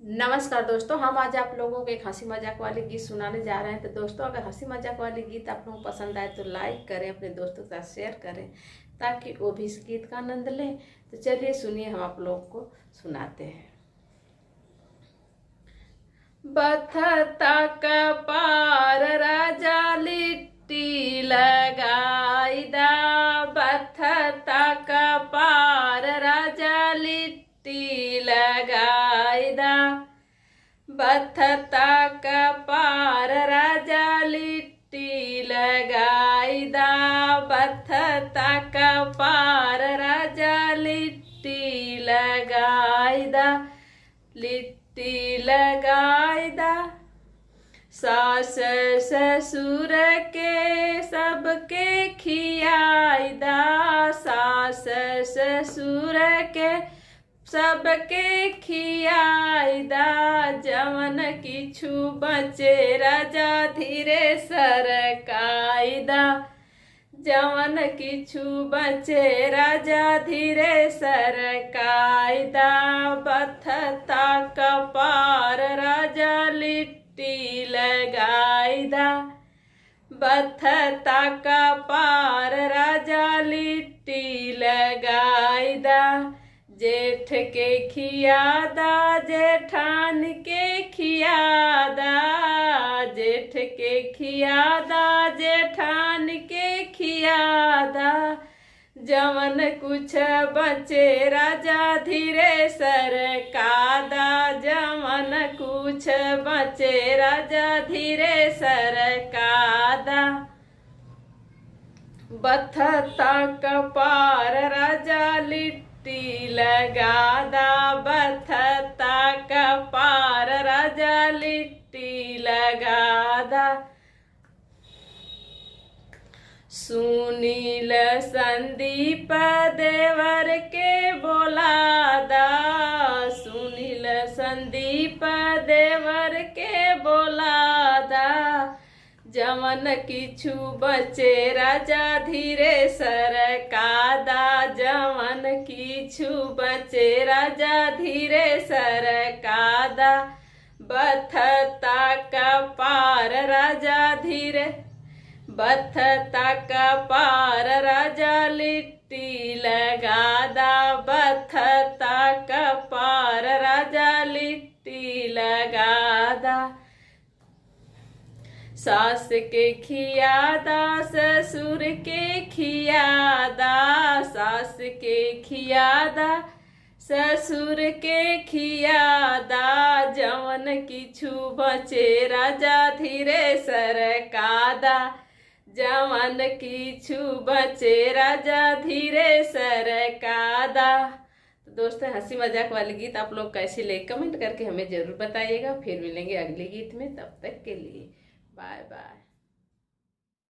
नमस्कार दोस्तों, हम आज आप लोगों को एक हंसी मजाक वाली गीत सुनाने जा रहे हैं। तो दोस्तों, अगर हंसी मजाक वाली गीत आप लोगों को पसंद आए तो लाइक करें, अपने दोस्तों के साथ शेयर करें ताकि वो भी इस गीत का आनंद लें। तो चलिए सुनिए, हम आप लोगों को सुनाते हैं। बथता कपार राजा लिट्टी लगाईदा, बथता कपार राजा लिट्टी लगाईदा, बथता कपार राजा लिट्टी लगाईदा, बथता कपार राजा लिट्टी लगाईदा, लिट्टी लगाईदा। सास ससुर के सबके खियाईदा, सास ससुर के सबके खियाईदा, जवन किछु बचे राजा धीरे सरकाईदा, जवन किछु बचे राजा धीरे सरकाईदा, बथता कपार राजा लिट्टी लगाईदा, बथता कपार राजा लिट्टी लगाईदा। जेठ के खियादा जेठान के खियादा, जेठ के खियादा जेठान के खियादा, जवन कुछ बचे राजा धीरे सरकादा, जवन कुछ बचे राजा धीरे सरकादा, बथता कपार राजा लिट्टी लगादा, बथता कपार राजा लिट्टी लगादा। सुनील संदीप देवर के बोलादा, सुनील संदीप देवर के बोलादा, जवन किछु बचे राजा धीरे सरकादा, जवन किछु बचे राजा धीरे सरकादा, बथता कपार राजा धीरे, बथता कपार राजा लिट्टी लगादा, बथता कपार राजा लिट्टी लगादा। सास के खियादा ससुर के खियादा, सास के खियादा ससुर के खियादा, जवन किछु बचे राजा धीरे सरकादा, जवन किछु बचे राजा धीरे सरकादा। तो दोस्तों, हंसी मजाक वाली गीत आप लोग कैसे लगे कमेंट करके हमें जरूर बताइएगा। फिर मिलेंगे अगले गीत में, तब तक के लिए बाय बाय।